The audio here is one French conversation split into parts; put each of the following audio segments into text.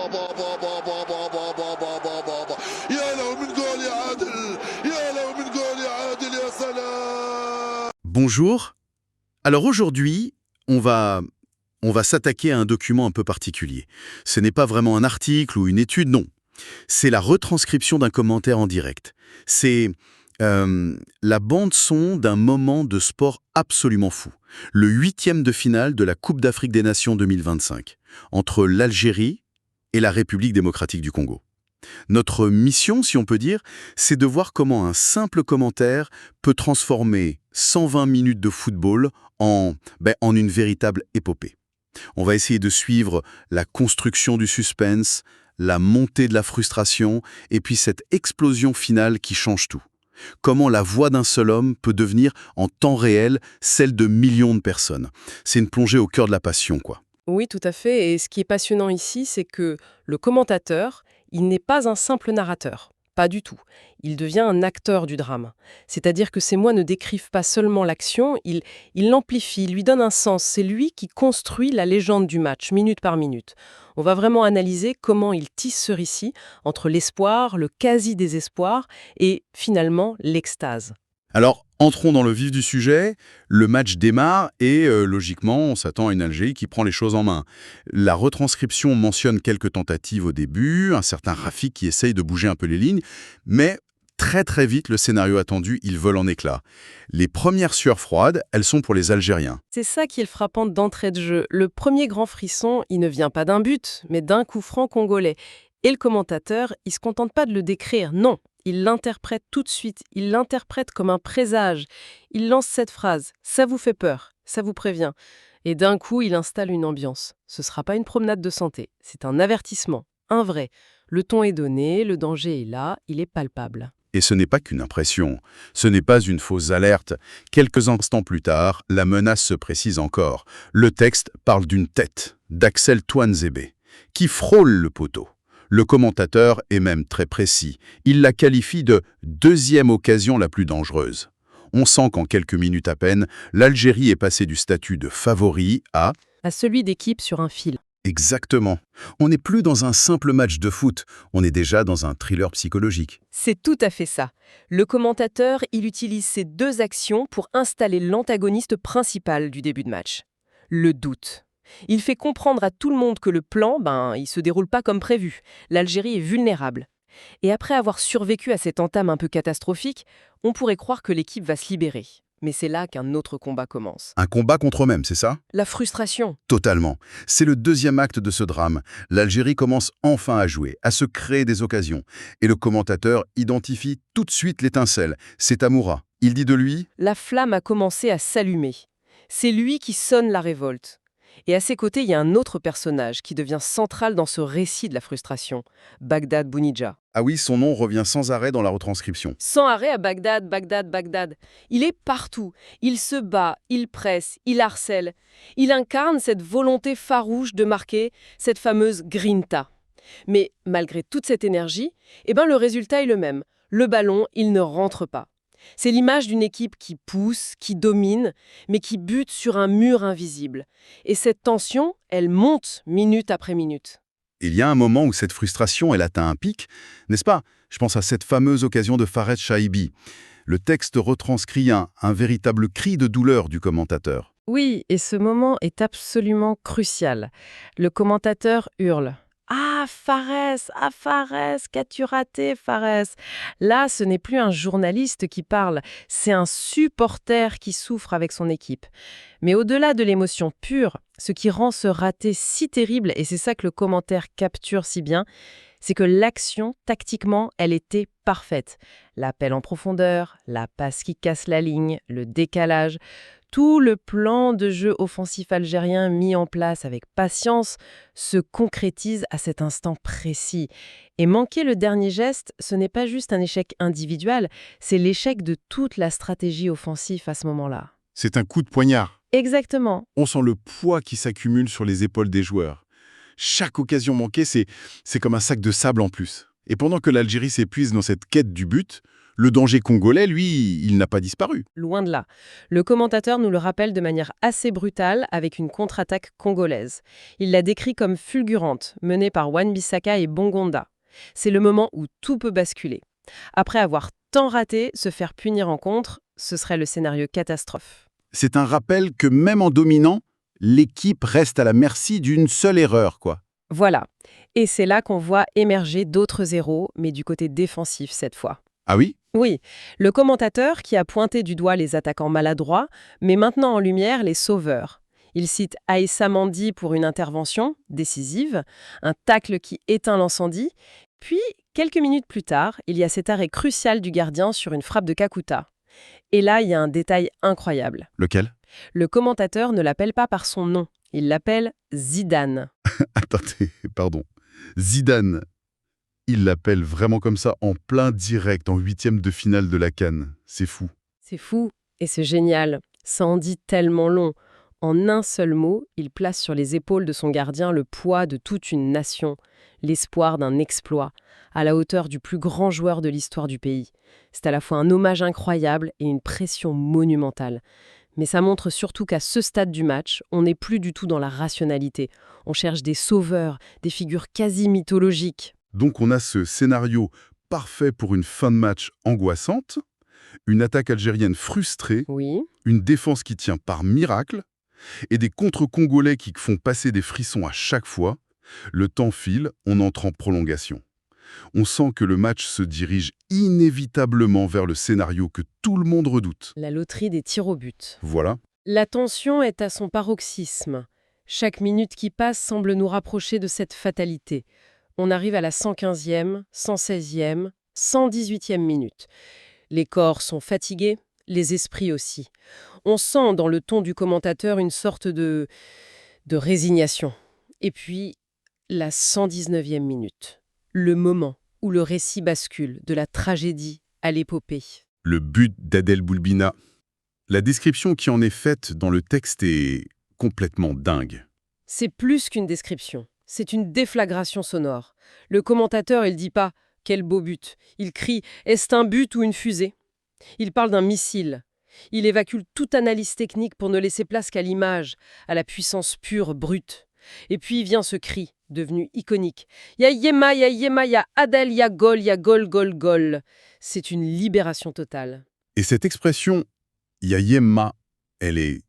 بابا بابا بابا بابا بابا يا لو من جول يا عادل يا لو من جول يا عادل يا سلام. Bonjour. Alors aujourd'hui, on va s'attaquer à un document un peu particulier. Ce n'est pas vraiment un article ou une étude, non. C'est la retranscription d'un commentaire en direct. C'est la bande-son d'un moment de sport absolument fou. Le 8e de finale de la Coupe d'Afrique des Nations 2025, entre l'Algérie et la République démocratique du Congo. Notre mission, si on peut dire, c'est de voir comment un simple commentaire peut transformer 120 minutes de football en une véritable épopée. On va essayer de suivre la construction du suspense, la montée de la frustration, et puis cette explosion finale qui change tout. Comment la voix d'un seul homme peut devenir, en temps réel, celle de millions de personnes. C'est une plongée au cœur de la passion, quoi. Oui, tout à fait. Et ce qui est passionnant ici, c'est que le commentateur, il n'est pas un simple narrateur. Pas du tout. Il devient un acteur du drame. C'est-à-dire que ces mots ne décrivent pas seulement l'action, il l'amplifie, lui donne un sens. C'est lui qui construit la légende du match, minute par minute. On va vraiment analyser comment il tisse ce récit entre l'espoir, le quasi-désespoir et finalement l'extase. Alors, entrons dans le vif du sujet. Le match démarre et, logiquement, on s'attend à une Algérie qui prend les choses en main. La retranscription mentionne quelques tentatives au début, un certain Rafik qui essaye de bouger un peu les lignes, mais très très vite, le scénario attendu, il vole en éclats. Les premières sueurs froides, elles sont pour les Algériens. C'est ça qui est le frappant d'entrée de jeu. Le premier grand frisson, il ne vient pas d'un but, mais d'un coup franc congolais. Et le commentateur, il se contente pas de le décrire, non. Il l'interprète tout de suite, il l'interprète comme un présage. Il lance cette phrase « ça vous fait peur, ça vous prévient ». Et d'un coup, il installe une ambiance. Ce ne sera pas une promenade de santé, c'est un avertissement, un vrai. Le ton est donné, le danger est là, il est palpable. Et ce n'est pas qu'une impression, ce n'est pas une fausse alerte. Quelques instants plus tard, la menace se précise encore. Le texte parle d'une tête, d'Axel Touanzébé, qui frôle le poteau. Le commentateur est même très précis. Il la qualifie de « deuxième occasion la plus dangereuse ». On sent qu'en quelques minutes à peine, l'Algérie est passée du statut de favori à celui d'équipe sur un fil. Exactement. On n'est plus dans un simple match de foot, on est déjà dans un thriller psychologique. C'est tout à fait ça. Le commentateur, il utilise ces deux actions pour installer l'antagoniste principal du début de match. Le doute. Il fait comprendre à tout le monde que le plan, il se déroule pas comme prévu. L'Algérie est vulnérable. Et après avoir survécu à cette entame un peu catastrophique, on pourrait croire que l'équipe va se libérer. Mais c'est là qu'un autre combat commence. Un combat contre eux-mêmes, c'est ça? La frustration. Totalement. C'est le deuxième acte de ce drame. L'Algérie commence enfin à jouer, à se créer des occasions. Et le commentateur identifie tout de suite l'étincelle. C'est Amoura. Il dit de lui La flamme a commencé à s'allumer. C'est lui qui sonne la révolte. Et à ses côtés, il y a un autre personnage qui devient central dans ce récit de la frustration, Bagdad Bounidja. Ah oui, son nom revient sans arrêt dans la retranscription. Sans arrêt à Bagdad, Bagdad, Bagdad. Il est partout. Il se bat, il presse, il harcèle. Il incarne cette volonté farouche de marquer, cette fameuse grinta. Mais malgré toute cette énergie, le résultat est le même. Le ballon, il ne rentre pas. C'est l'image d'une équipe qui pousse, qui domine, mais qui bute sur un mur invisible. Et cette tension, elle monte minute après minute. Il y a un moment où cette frustration, elle atteint un pic, n'est-ce pas? Je pense à cette fameuse occasion de Fares Chaibi. Le texte retranscrit un véritable cri de douleur du commentateur. Oui, et ce moment est absolument crucial. Le commentateur hurle. Ah, Fares, qu'as-tu raté, Fares? Là, ce n'est plus un journaliste qui parle, c'est un supporter qui souffre avec son équipe. Mais au-delà de l'émotion pure, ce qui rend ce raté si terrible, et c'est ça que le commentaire capture si bien, c'est que l'action, tactiquement, elle était parfaite. L'appel en profondeur, la passe qui casse la ligne, le décalage, tout le plan de jeu offensif algérien mis en place avec patience se concrétise à cet instant précis. Et manquer le dernier geste, ce n'est pas juste un échec individuel, c'est l'échec de toute la stratégie offensive à ce moment-là. C'est un coup de poignard. Exactement. On sent le poids qui s'accumule sur les épaules des joueurs. Chaque occasion manquée, c'est comme un sac de sable en plus. Et pendant que l'Algérie s'épuise dans cette quête du but, Le danger congolais, lui, il n'a pas disparu. Loin de là. Le commentateur nous le rappelle de manière assez brutale avec une contre-attaque congolaise. Il la décrit comme fulgurante, menée par Wan-Bissaka et Bongonda. C'est le moment où tout peut basculer. Après avoir tant raté, se faire punir en contre, ce serait le scénario catastrophe. C'est un rappel que même en dominant, l'équipe reste à la merci d'une seule erreur, quoi. Voilà. Et c'est là qu'on voit émerger d'autres héros, mais du côté défensif cette fois. Ah oui? Oui, le commentateur qui a pointé du doigt les attaquants maladroits met maintenant en lumière les sauveurs. Il cite Aïssa Mandi pour une intervention décisive, un tacle qui éteint l'incendie, puis, quelques minutes plus tard, il y a cet arrêt crucial du gardien sur une frappe de Kakuta. Et là, il y a un détail incroyable. Lequel? Le commentateur ne l'appelle pas par son nom, il l'appelle Zidane. Attendez, pardon. Zidane. Il l'appelle vraiment comme ça, en plein direct, en 8e de finale de la CAN. C'est fou. C'est fou et c'est génial. Ça en dit tellement long. En un seul mot, il place sur les épaules de son gardien le poids de toute une nation, l'espoir d'un exploit, à la hauteur du plus grand joueur de l'histoire du pays. C'est à la fois un hommage incroyable et une pression monumentale. Mais ça montre surtout qu'à ce stade du match, on n'est plus du tout dans la rationalité. On cherche des sauveurs, des figures quasi mythologiques. Donc on a ce scénario parfait pour une fin de match angoissante, une attaque algérienne frustrée, Oui. une défense qui tient par miracle, et des contre-congolais qui font passer des frissons à chaque fois. Le temps file, on entre en prolongation. On sent que le match se dirige inévitablement vers le scénario que tout le monde redoute. La loterie des tirs au but. Voilà. La tension est à son paroxysme. Chaque minute qui passe semble nous rapprocher de cette fatalité. On arrive à la 115e, 116e, 118e minute. Les corps sont fatigués, les esprits aussi. On sent dans le ton du commentateur une sorte de résignation. Et puis, la 119e minute. Le moment où le récit bascule de la tragédie à l'épopée. Le but d'Adel Boulbina. La description qui en est faite dans le texte est complètement dingue. C'est plus qu'une description. C'est une déflagration sonore. Le commentateur, il dit pas « quel beau but ». Il crie « est-ce un but ou une fusée ?» Il parle d'un missile. Il évacue toute analyse technique pour ne laisser place qu'à l'image, à la puissance pure, brute. Et puis vient ce cri, devenu iconique. « Ya Yema, ya Adel, ya gol, gol, gol ». C'est une libération totale. Et cette expression « Yayemma », elle est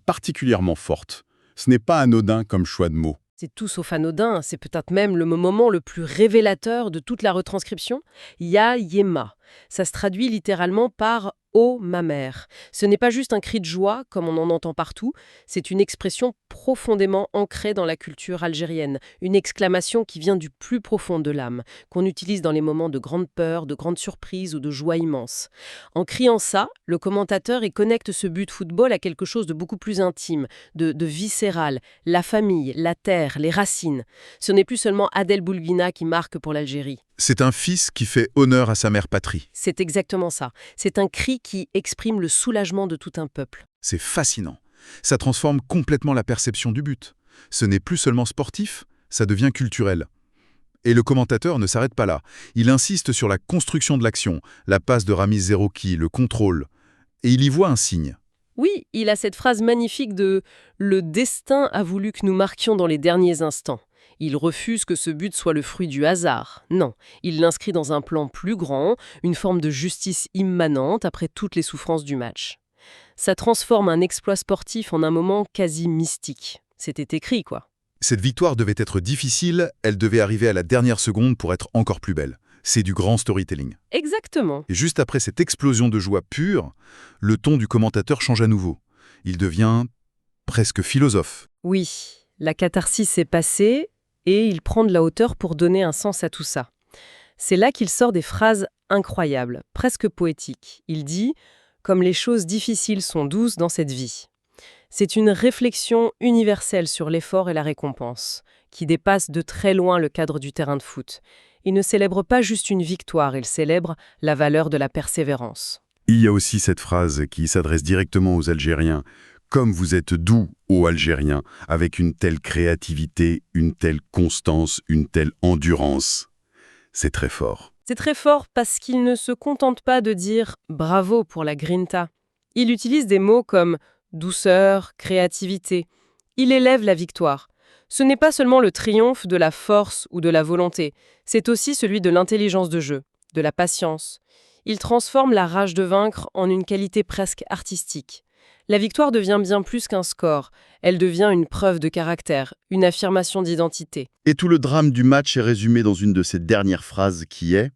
particulièrement forte. Ce n'est pas anodin comme choix de mots. C'est tout sauf anodin, c'est peut-être même le moment le plus révélateur de toute la retranscription. Ya Yema. Ça se traduit littéralement par « Oh, ma mère ». Ce n'est pas juste un cri de joie, comme on en entend partout, c'est une expression profondément ancrée dans la culture algérienne, une exclamation qui vient du plus profond de l'âme, qu'on utilise dans les moments de grande peur, de grande surprise ou de joie immense. En criant ça, le commentateur y connecte ce but football à quelque chose de beaucoup plus intime, de viscéral, la famille, la terre, les racines. Ce n'est plus seulement Adel Boulbina qui marque pour l'Algérie. C'est un fils qui fait honneur à sa mère patrie. C'est exactement ça. C'est un cri qui exprime le soulagement de tout un peuple. C'est fascinant. Ça transforme complètement la perception du but. Ce n'est plus seulement sportif, ça devient culturel. Et le commentateur ne s'arrête pas là. Il insiste sur la construction de l'action, la passe de Ramiz Zerouki, le contrôle. Et il y voit un signe. Oui, il a cette phrase magnifique de « Le destin a voulu que nous marquions dans les derniers instants ». Il refuse que ce but soit le fruit du hasard. Non, il l'inscrit dans un plan plus grand, une forme de justice immanente après toutes les souffrances du match. Ça transforme un exploit sportif en un moment quasi mystique. C'était écrit, quoi. Cette victoire devait être difficile, elle devait arriver à la dernière seconde pour être encore plus belle. C'est du grand storytelling. Exactement. Et juste après cette explosion de joie pure, le ton du commentateur change à nouveau. Il devient presque philosophe. Oui, la catharsis est passée et il prend de la hauteur pour donner un sens à tout ça. C'est là qu'il sort des phrases incroyables, presque poétiques. Il dit « Comme les choses difficiles sont douces dans cette vie ». C'est une réflexion universelle sur l'effort et la récompense, qui dépasse de très loin le cadre du terrain de foot. Il ne célèbre pas juste une victoire, il célèbre la valeur de la persévérance. Il y a aussi cette phrase qui s'adresse directement aux Algériens. « Comme vous êtes doux, ô Algériens, avec une telle créativité, une telle constance, une telle endurance. » C'est très fort. C'est très fort parce qu'il ne se contente pas de dire « bravo pour la grinta ». Il utilise des mots comme douceur, créativité. Il élève la victoire. Ce n'est pas seulement le triomphe de la force ou de la volonté, c'est aussi celui de l'intelligence de jeu, de la patience. Il transforme la rage de vaincre en une qualité presque artistique. La victoire devient bien plus qu'un score, elle devient une preuve de caractère, une affirmation d'identité. Et tout le drame du match est résumé dans une de ces dernières phrases qui est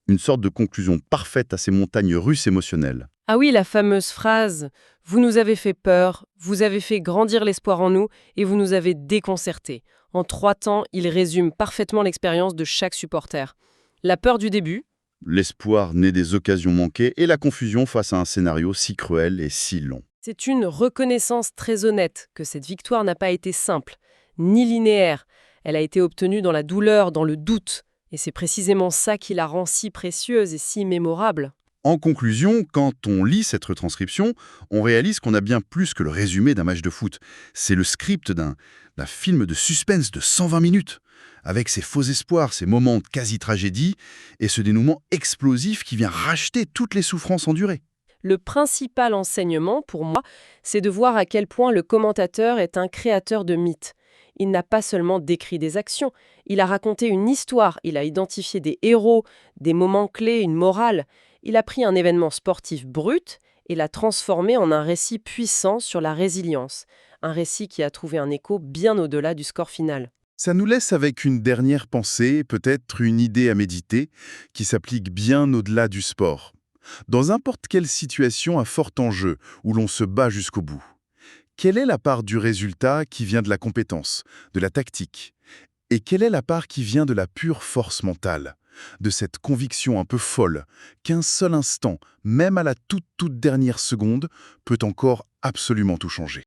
une sorte de conclusion parfaite à ces montagnes russes émotionnelles. Ah oui, la fameuse phrase « Vous nous avez fait peur, vous avez fait grandir l'espoir en nous et vous nous avez déconcertés ». En 3 temps, il résume parfaitement l'expérience de chaque supporter. La peur du début, L'espoir né des occasions manquées et la confusion face à un scénario si cruel et si long. c'est une reconnaissance très honnête que cette victoire n'a pas été simple, ni linéaire. Elle a été obtenue dans la douleur, dans le doute. Et c'est précisément ça qui la rend si précieuse et si mémorable. En conclusion, quand on lit cette retranscription, on réalise qu'on a bien plus que le résumé d'un match de foot. C'est le script d'un film de suspense de 120 minutes, avec ses faux espoirs, ses moments de quasi-tragédie et ce dénouement explosif qui vient racheter toutes les souffrances endurées. Le principal enseignement, pour moi, c'est de voir à quel point le commentateur est un créateur de mythes. Il n'a pas seulement décrit des actions, il a raconté une histoire, il a identifié des héros, des moments clés, une morale. Il a pris un événement sportif brut et l'a transformé en un récit puissant sur la résilience. Un récit qui a trouvé un écho bien au-delà du score final. Ça nous laisse avec une dernière pensée, peut-être une idée à méditer, qui s'applique bien au-delà du sport. Dans n'importe quelle situation à fort enjeu, où l'on se bat jusqu'au bout, quelle est la part du résultat qui vient de la compétence, de la tactique? Et quelle est la part qui vient de la pure force mentale, de cette conviction un peu folle qu'un seul instant, même à la toute dernière seconde, peut encore absolument tout changer?